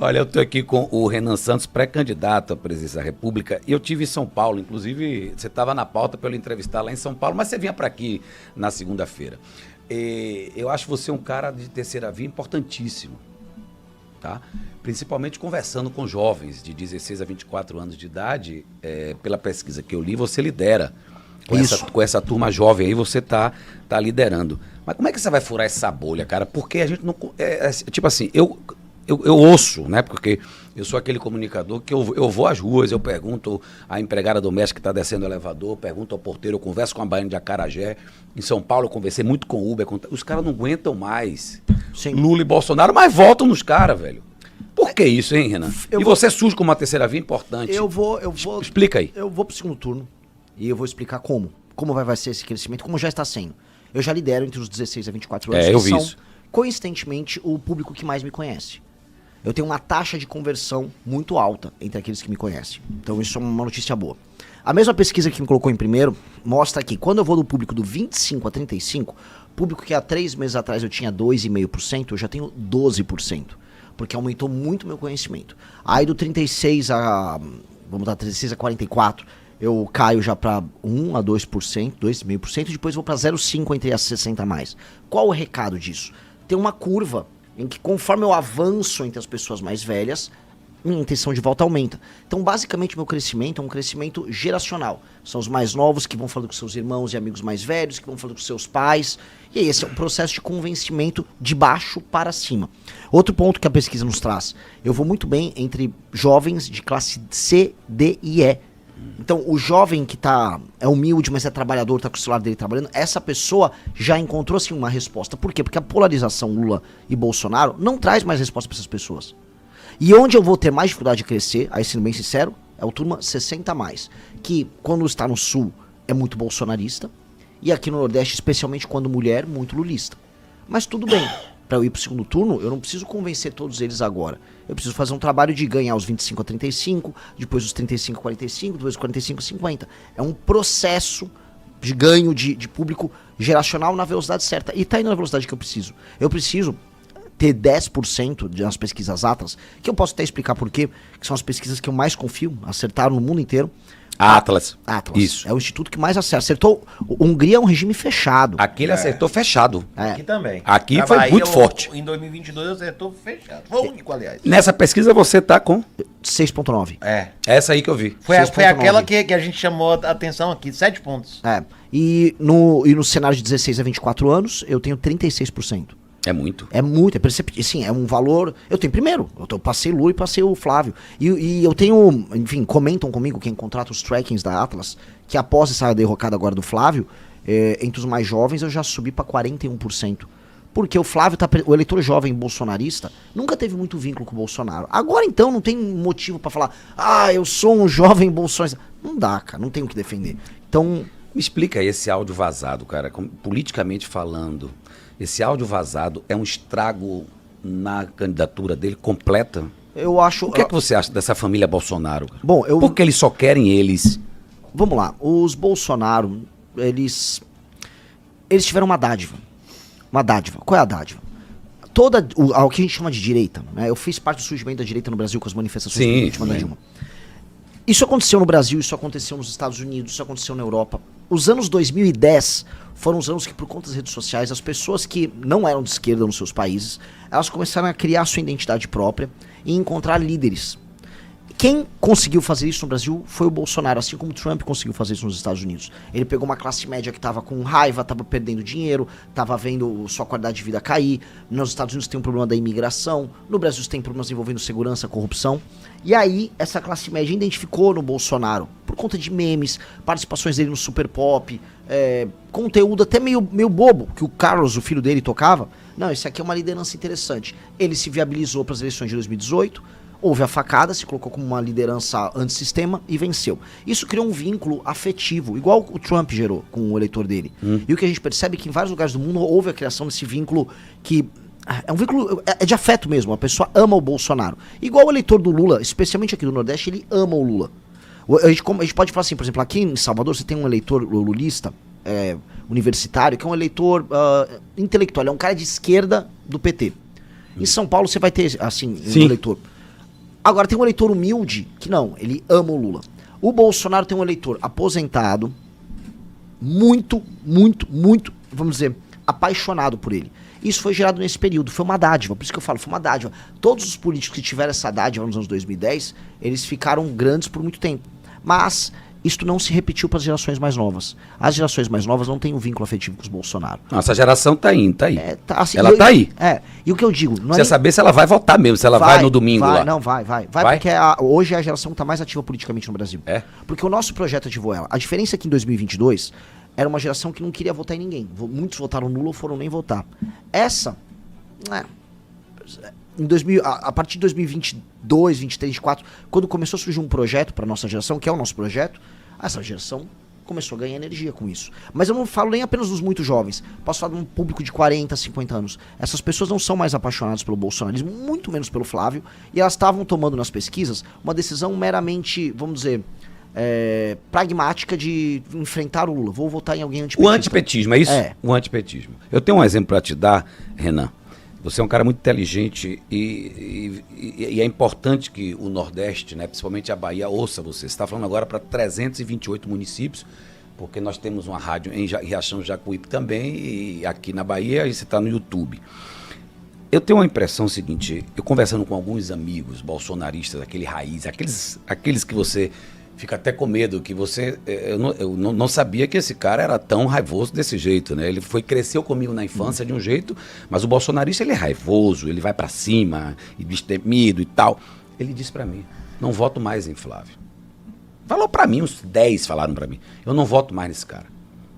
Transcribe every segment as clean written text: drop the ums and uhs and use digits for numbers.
Olha, eu estou aqui com o Renan Santos, pré-candidato à presidência da República, e eu tive em São Paulo, inclusive você estava na pauta para eu entrevistar lá em São Paulo, mas você vinha para aqui na segunda-feira. Eu acho você um cara de terceira via importantíssimo, tá? Principalmente conversando com jovens de 16 a 24 anos de idade, pela pesquisa que eu li, você lidera. Com essa turma jovem aí, você tá liderando. Mas como é que você vai furar essa bolha, cara? Porque a gente não... tipo assim, eu ouço, né? Porque eu sou aquele comunicador que eu vou às ruas, eu pergunto à empregada doméstica que está descendo o elevador, pergunto ao porteiro, eu converso com a baiana de Acarajé. Em São Paulo eu conversei muito com o Uber. Os caras não aguentam mais. Sim. Lula e Bolsonaro, mas votam nos caras, velho. Por que isso, hein, Renan? Você surge como uma terceira via importante. Eu vou... Explica aí. Eu vou pro segundo turno e eu vou explicar como. Como vai ser esse crescimento, como já está sendo. Eu já lidero entre os 16 a 24 anos, eu vi são, isso. coincidentemente, o público que mais me conhece. Eu tenho uma taxa de conversão muito alta entre aqueles que me conhecem. Então isso é uma notícia boa. A mesma pesquisa que me colocou em primeiro mostra que quando eu vou do público do 25 a 35, público que há 3 meses atrás eu tinha 2,5%, eu já tenho 12%. Porque aumentou muito o meu conhecimento. Aí do 36 a... vamos dar 36 a 44, eu caio já para 1 a 2%, 2,5%, e depois vou para 0,5% entre as 60 a mais. Qual o recado disso? Tem uma curva em que conforme eu avanço entre as pessoas mais velhas, minha intenção de volta aumenta. Então, basicamente, meu crescimento é um crescimento geracional. São os mais novos que vão falando com seus irmãos e amigos mais velhos, que vão falando com seus pais. E aí, esse é um processo de convencimento de baixo para cima. Outro ponto que a pesquisa nos traz. Eu vou muito bem entre jovens de classe C, D e E. Então, o jovem que é humilde, mas é trabalhador, tá com o celular dele trabalhando, essa pessoa já encontrou, assim, uma resposta. Por quê? Porque a polarização Lula e Bolsonaro não traz mais resposta para essas pessoas. E onde eu vou ter mais dificuldade de crescer, aí sendo bem sincero, é o turma 60 a mais, que quando está no Sul é muito bolsonarista, e aqui no Nordeste, especialmente quando mulher, muito lulista. Mas tudo bem. Para eu ir pro segundo turno, eu não preciso convencer todos eles agora. Eu preciso fazer um trabalho de ganhar os 25 a 35, depois os 35 a 45, depois os 45 a 50. É um processo de ganho de público geracional na velocidade certa. E tá indo na velocidade que eu preciso. Eu preciso ter 10% nas pesquisas Atlas, que eu posso até explicar por quê, que são as pesquisas que eu mais confio, acertaram no mundo inteiro. Atlas. Isso. É o instituto que mais acertou. Hungria é um regime fechado. Aqui ele acertou fechado. Aqui também. Aqui foi muito forte. Em 2022 acertou fechado. Foi o único, aliás. Nessa pesquisa você tá com 6,9. Essa aí que eu vi. Foi aquela que a gente chamou a atenção aqui, 7 pontos. E no cenário de 16 a 24 anos, eu tenho 36%. É muito. É muito, é perceptível. Sim, é um valor. Eu tenho primeiro. Eu passei o Lula e passei o Flávio. E eu tenho, enfim, comentam comigo quem contrata os trackings da Atlas, que após essa derrocada agora do Flávio, entre os mais jovens eu já subi para 41%. Porque o Flávio, o eleitor jovem bolsonarista, nunca teve muito vínculo com o Bolsonaro. Agora então não tem motivo para falar, eu sou um jovem bolsonarista. Não dá, cara, não tem o que defender. Então. Me explica aí esse áudio vazado, cara, politicamente falando. Esse áudio vazado é um estrago na candidatura dele completa? Eu acho... O que é que você acha dessa família Bolsonaro? Bom, porque eles só querem eles? Vamos lá. Os Bolsonaro, eles tiveram uma dádiva. Uma dádiva. Qual é a dádiva? O que a gente chama de direita, né? Eu fiz parte do surgimento da direita no Brasil com as manifestações políticas da Dilma. Isso aconteceu no Brasil, isso aconteceu nos Estados Unidos, isso aconteceu na Europa. Os anos 2010 foram os anos que, por conta das redes sociais, as pessoas que não eram de esquerda nos seus países, elas começaram a criar sua identidade própria e encontrar líderes. Quem conseguiu fazer isso no Brasil foi o Bolsonaro, assim como o Trump conseguiu fazer isso nos Estados Unidos. Ele pegou uma classe média que estava com raiva, estava perdendo dinheiro, estava vendo sua qualidade de vida cair. Nos Estados Unidos tem um problema da imigração, no Brasil tem problemas envolvendo segurança, corrupção. E aí, essa classe média identificou no Bolsonaro, por conta de memes, participações dele no Super Pop, conteúdo até meio bobo, que o Carlos, o filho dele, tocava. Não, esse aqui é uma liderança interessante. Ele se viabilizou para as eleições de 2018, houve a facada, se colocou como uma liderança antissistema e venceu. Isso criou um vínculo afetivo, igual o Trump gerou com o eleitor dele. E o que a gente percebe é que em vários lugares do mundo houve a criação desse vínculo que... É um vínculo de afeto mesmo, a pessoa ama o Bolsonaro. Igual o eleitor do Lula, especialmente aqui do Nordeste, ele ama o Lula. A gente pode falar assim, por exemplo, aqui em Salvador você tem um eleitor lulista, universitário, que é um eleitor intelectual, é um cara de esquerda do PT. Em São Paulo você vai ter, assim, um eleitor. Agora tem um eleitor humilde que não, ele ama o Lula. O Bolsonaro tem um eleitor aposentado, muito, vamos dizer, apaixonado por ele. Isso foi gerado nesse período, foi uma dádiva, por isso que eu falo, foi uma dádiva. Todos os políticos que tiveram essa dádiva nos anos 2010, eles ficaram grandes por muito tempo. Mas isto não se repetiu para as gerações mais novas. As gerações mais novas não têm um vínculo afetivo com os Bolsonaro. Nossa geração tá aí. Assim, ela tá aí. E o que eu digo... Não Precisa saber se ela vai votar mesmo, se ela vai no domingo lá. Não, vai, porque hoje é a geração que está mais ativa politicamente no Brasil. É? Porque o nosso projeto ativou ela. A diferença é que em 2022... era uma geração que não queria votar em ninguém. Muitos votaram nulo ou foram nem votar. Essa, a partir de 2022, 23, 24, quando começou a surgir um projeto para nossa geração, que é o nosso projeto, essa geração começou a ganhar energia com isso. Mas eu não falo nem apenas dos muito jovens. Posso falar de um público de 40, 50 anos. Essas pessoas não são mais apaixonadas pelo bolsonarismo, muito menos pelo Flávio, e elas estavam tomando nas pesquisas uma decisão meramente, vamos dizer... pragmática de enfrentar o Lula. Vou votar em alguém antipetista. O antipetismo, é isso? O antipetismo. Eu tenho um exemplo para te dar, Renan. Você é um cara muito inteligente e é importante que o Nordeste, né, principalmente a Bahia, ouça você. Você está falando agora para 328 municípios, porque nós temos uma rádio em Riachão, Jacuípe também, e aqui na Bahia você está no YouTube. Eu tenho uma impressão seguinte, eu conversando com alguns amigos bolsonaristas, aquele raiz, aqueles que você... fica até com medo, que você... Eu não sabia que esse cara era tão raivoso desse jeito, né? Ele cresceu comigo na infância de um jeito, mas o bolsonarista, ele é raivoso, ele vai pra cima, e destemido e tal. Ele disse pra mim, não voto mais em Flávio. Falou pra mim, uns 10 falaram pra mim. Eu não voto mais nesse cara.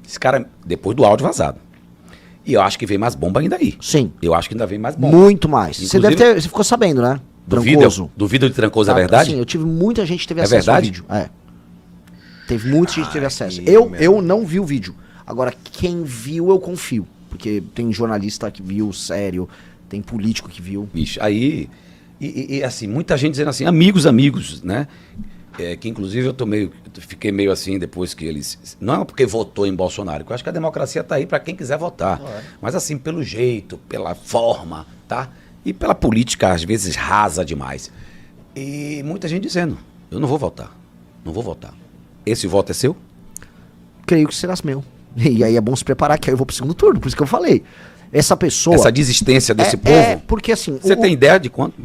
Esse cara, depois do áudio vazado. E eu acho que vem mais bomba ainda aí. Sim. Eu acho que ainda vem mais bomba. Muito mais. Você ficou sabendo, né? Duvida de Trancoso, é verdade? Sim, eu tive muita gente que teve acesso ao vídeo. Teve muita gente que teve acesso. meu. Eu não vi o vídeo. Agora, quem viu, eu confio. Porque tem jornalista que viu, sério. Tem político que viu. Bicho, aí... E assim, muita gente dizendo assim, amigos, né? Que inclusive fiquei meio assim depois que eles... Não é porque votou em Bolsonaro, porque eu acho que a democracia tá aí para quem quiser votar. Mas assim, pelo jeito, pela forma, tá? E pela política, às vezes, rasa demais. E muita gente dizendo, eu não vou votar. Não vou votar. Esse voto é seu? Creio que será meu. E aí é bom se preparar, que aí eu vou pro segundo turno, por isso que eu falei. Essa pessoa... Essa desistência desse povo... porque assim... Você tem ideia de quanto?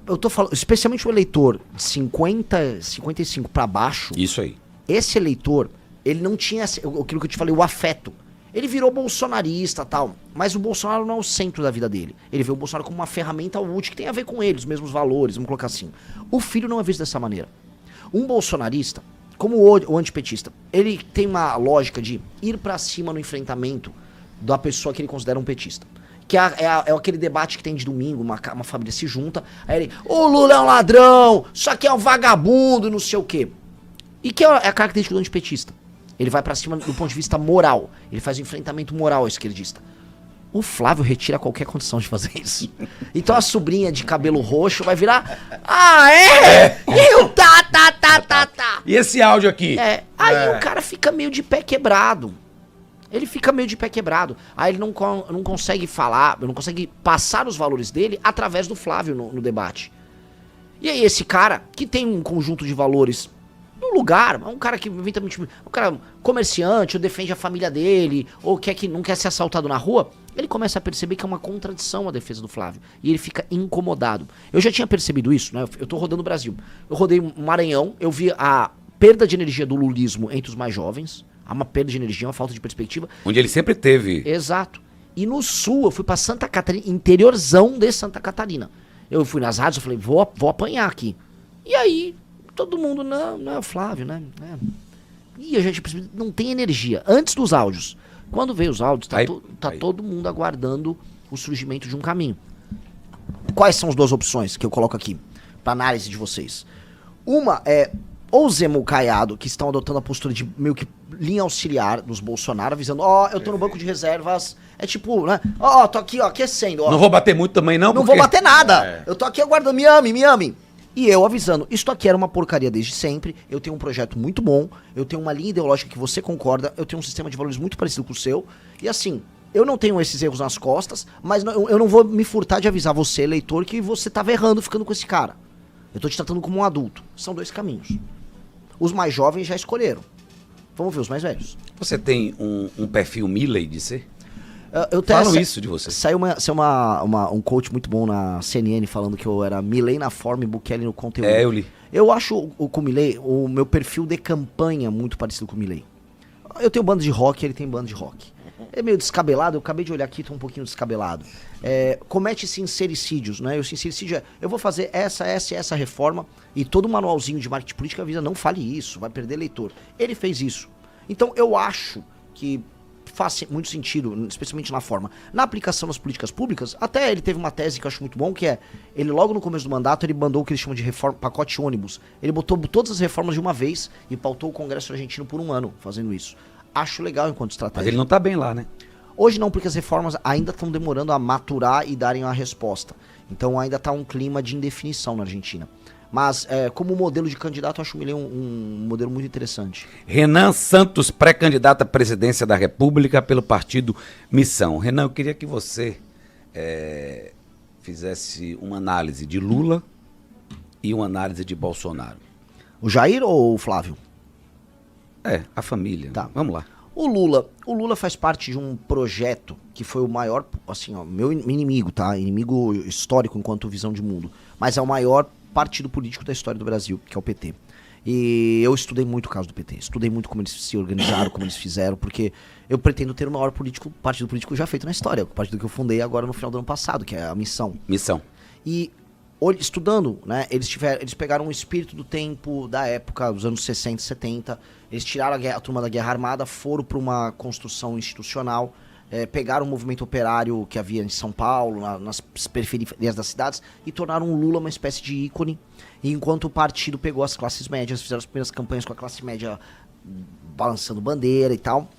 Eu tô falando, especialmente o eleitor de 50, 55 pra baixo... Isso aí. Esse eleitor, ele não tinha aquilo que eu te falei, o afeto. Ele virou bolsonarista e tal, mas o Bolsonaro não é o centro da vida dele. Ele vê o Bolsonaro como uma ferramenta útil que tem a ver com ele, os mesmos valores, vamos colocar assim. O filho não é visto dessa maneira. Um bolsonarista, como o antipetista, ele tem uma lógica de ir pra cima no enfrentamento da pessoa que ele considera um petista. Que é aquele debate que tem de domingo, uma família se junta, aí ele, o Lula é um ladrão, isso aqui é um vagabundo, não sei o quê. E que é a característica do antipetista. Ele vai pra cima do ponto de vista moral. Ele faz um enfrentamento moral ao esquerdista. O Flávio retira qualquer condição de fazer isso. Então a sobrinha de cabelo roxo vai virar... Ah, é? E esse áudio aqui? Aí o cara fica meio de pé quebrado. Ele fica meio de pé quebrado. Aí ele não consegue falar, não consegue passar os valores dele através do Flávio no debate. E aí esse cara, que tem um conjunto de valores... no lugar, um cara que eventualmente, um cara comerciante, ou defende a família dele, ou não quer ser assaltado na rua, ele começa a perceber que é uma contradição a defesa do Flávio, e ele fica incomodado. Eu já tinha percebido isso, né? Eu tô rodando o Brasil. Eu rodei o Maranhão, eu vi a perda de energia do lulismo entre os mais jovens, há uma perda de energia, uma falta de perspectiva. Onde ele sempre teve. Exato. E no sul, eu fui pra Santa Catarina, interiorzão de Santa Catarina. Eu fui nas rádios, eu falei, vou apanhar aqui. E aí... todo mundo, não é o Flávio, né? E a gente não tem energia. Antes dos áudios. Quando veio os áudios, tá todo mundo aguardando o surgimento de um caminho. Quais são as duas opções que eu coloco aqui pra análise de vocês? Uma é ou Zemo Caiado, que estão adotando a postura de meio que linha auxiliar dos Bolsonaro, avisando, eu tô no banco de reservas, é tipo, né? Tô aqui, aquecendo. Não vou bater muito também, não? Não vou bater nada. Eu tô aqui aguardando, me ame. E eu avisando, isto aqui era uma porcaria desde sempre, eu tenho um projeto muito bom, eu tenho uma linha ideológica que você concorda, eu tenho um sistema de valores muito parecido com o seu, e assim, eu não tenho esses erros nas costas, mas eu não vou me furtar de avisar você, eleitor, que você tava errando ficando com esse cara. Eu tô te tratando como um adulto. São dois caminhos. Os mais jovens já escolheram. Vamos ver os mais velhos. Você tem um perfil Milley de ser? Falam isso de você. Saiu um coach muito bom na CNN falando que eu era Milley na forma e Bukele no conteúdo. Eu li. Eu acho com o Milley, o meu perfil de campanha muito parecido com o Milley. Eu tenho banda de rock, ele tem banda de rock. É meio descabelado, eu acabei de olhar aqui, tô um pouquinho descabelado. Comete sincericídios, né? O sincericídio eu vou fazer essa reforma e todo o manualzinho de marketing político avisa, não fale isso, vai perder eleitor. Ele fez isso. Então eu acho que faz muito sentido, especialmente na forma. Na aplicação das políticas públicas, até ele teve uma tese que eu acho muito bom, que é, ele logo no começo do mandato, ele mandou o que eles chamam de reforma, pacote ônibus. Ele botou todas as reformas de uma vez e pautou o Congresso argentino por 1 ano fazendo isso. Acho legal enquanto estratégia. Mas ele não tá bem lá, né? Hoje não, porque as reformas ainda estão demorando a maturar e darem a resposta. Então ainda está um clima de indefinição na Argentina. Mas como modelo de candidato, eu acho o Milei um modelo muito interessante. Renan Santos, pré-candidato à presidência da República pelo partido Missão. Renan, eu queria que você fizesse uma análise de Lula e uma análise de Bolsonaro. O Jair ou o Flávio? A família. Tá. Vamos lá. O Lula faz parte de um projeto que foi o maior, assim, ó, meu inimigo, tá? Inimigo histórico enquanto visão de mundo. Mas é o maior partido político da história do Brasil, que é o PT. E eu estudei muito o caso do PT. Estudei muito como eles se organizaram, como eles fizeram, porque eu pretendo ter o maior partido político já feito na história. O partido que eu fundei agora no final do ano passado, que é a Missão. E estudando, né, eles pegaram o espírito do tempo, da época, dos anos 60 e 70, eles tiraram a turma da Guerra Armada, foram para uma construção institucional, pegaram o movimento operário que havia em São Paulo, nas periferias das cidades, e tornaram o Lula uma espécie de ícone, e enquanto o partido pegou as classes médias, fizeram as primeiras campanhas com a classe média balançando bandeira e tal,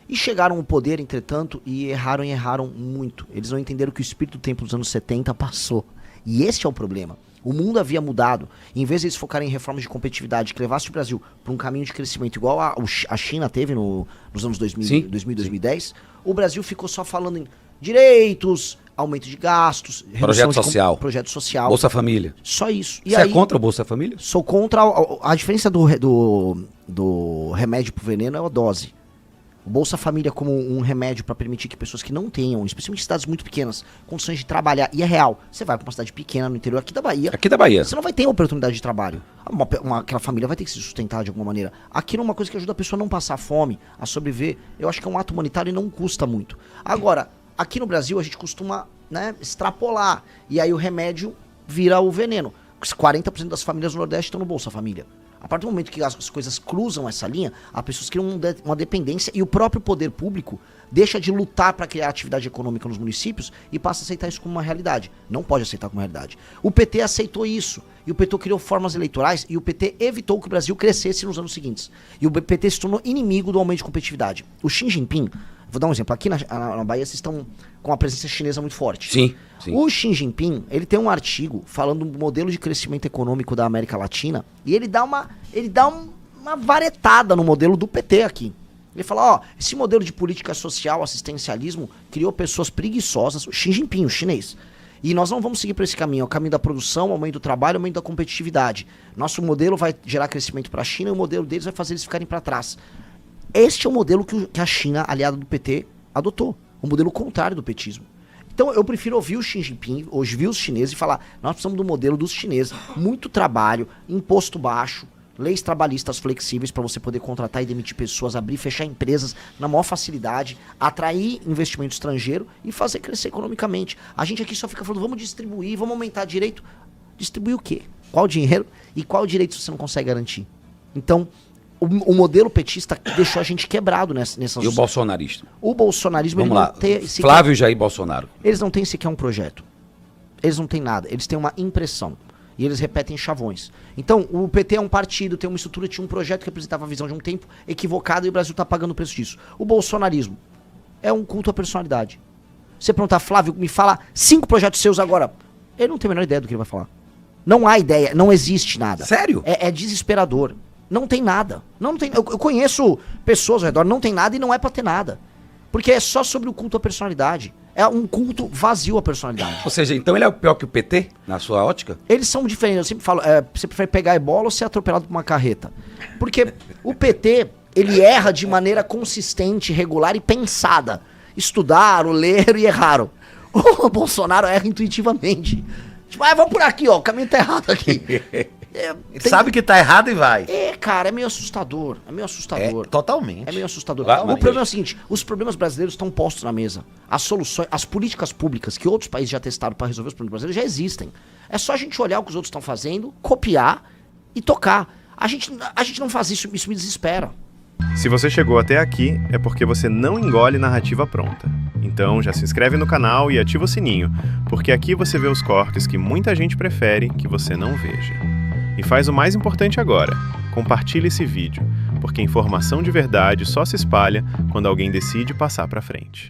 e chegaram ao poder, entretanto, e erraram muito. Eles não entenderam que o espírito do tempo dos anos 70 passou. E esse é o problema. O mundo havia mudado. Em vez de eles focarem em reformas de competitividade que levasse o Brasil para um caminho de crescimento igual a China teve nos anos 2000 e 2010, o Brasil ficou só falando em direitos, aumento de gastos, projeto social. Projeto social. Bolsa Família. Só isso. Você é contra o Bolsa Família? Sou contra. A diferença do remédio pro veneno é a dose. O Bolsa Família como um remédio para permitir que pessoas que não tenham, especialmente em cidades muito pequenas, condições de trabalhar, e é real. Você vai para uma cidade pequena no interior aqui da Bahia. Você não vai ter oportunidade de trabalho. Aquela família vai ter que se sustentar de alguma maneira. Aquilo é uma coisa que ajuda a pessoa a não passar fome, a sobreviver. Eu acho que é um ato humanitário e não custa muito. Agora, aqui no Brasil a gente costuma, né, extrapolar. E aí o remédio vira o veneno. 40% das famílias do Nordeste estão no Bolsa Família. A partir do momento que as coisas cruzam essa linha, as pessoas criam uma dependência e o próprio poder público deixa de lutar para criar atividade econômica nos municípios e passa a aceitar isso como uma realidade. Não pode aceitar como realidade. O PT aceitou isso. E o PT criou formas eleitorais e o PT evitou que o Brasil crescesse nos anos seguintes. E o PT se tornou inimigo do aumento de competitividade. O Xi Jinping, vou dar um exemplo, aqui na Bahia vocês estão com a presença chinesa muito forte. Sim. O Xi Jinping, ele tem um artigo falando do modelo de crescimento econômico da América Latina e ele dá uma varetada no modelo do PT aqui. Ele fala, esse modelo de política social, assistencialismo, criou pessoas preguiçosas, o Xi Jinping, o chinês. E nós não vamos seguir por esse caminho, é o caminho da produção, aumento do trabalho, aumento da competitividade. Nosso modelo vai gerar crescimento para a China e o modelo deles vai fazer eles ficarem para trás. Este é o modelo que a China, aliada do PT, adotou. O modelo contrário do petismo. Então eu prefiro ouvir o Xi Jinping, ouvir os chineses e falar, nós precisamos do modelo dos chineses. Muito trabalho, imposto baixo, leis trabalhistas flexíveis para você poder contratar e demitir pessoas, abrir e fechar empresas na maior facilidade, atrair investimento estrangeiro e fazer crescer economicamente. A gente aqui só fica falando, vamos distribuir, vamos aumentar direito. Distribuir o quê? Qual dinheiro e qual direito você não consegue garantir? Então, o modelo petista deixou a gente quebrado nessas... E o bolsonarista? O bolsonarismo... Vamos lá, Flávio Jair Bolsonaro. Eles não têm sequer um projeto. Eles não têm nada. Eles têm uma impressão. E eles repetem chavões. Então, o PT é um partido, tem uma estrutura, tinha um projeto que representava a visão de um tempo equivocado e o Brasil está pagando o preço disso. O bolsonarismo é um culto à personalidade. Você perguntar, Flávio, me fala 5 projetos seus agora. Ele não tem a menor ideia do que ele vai falar. Não há ideia, não existe nada. Sério? É desesperador. Não tem nada. Não tem, eu conheço pessoas ao redor, não tem nada e não é pra ter nada. Porque é só sobre o culto à personalidade. É um culto vazio à personalidade. Ou seja, então ele é o pior que o PT, na sua ótica? Eles são diferentes. Eu sempre falo, você prefere pegar ebola ou ser atropelado por uma carreta? Porque o PT, ele erra de maneira consistente, regular e pensada. Estudaram, leram e erraram. O Bolsonaro erra intuitivamente. Tipo, vamos por aqui, ó, o caminho tá errado aqui. Sabe que tá errado e vai. Cara, é meio assustador. É meio assustador. Totalmente. É meio assustador. Vai, O problema é o seguinte, os problemas brasileiros estão postos na mesa. As soluções, as políticas públicas que outros países já testaram para resolver os problemas brasileiros já existem. É só a gente olhar o que os outros estão fazendo, copiar e tocar. A gente não faz isso me desespera. Se você chegou até aqui, é porque você não engole narrativa pronta. Então já se inscreve no canal e ativa o sininho, porque aqui você vê os cortes que muita gente prefere que você não veja. E faz o mais importante agora, compartilhe esse vídeo, porque informação de verdade só se espalha quando alguém decide passar pra frente.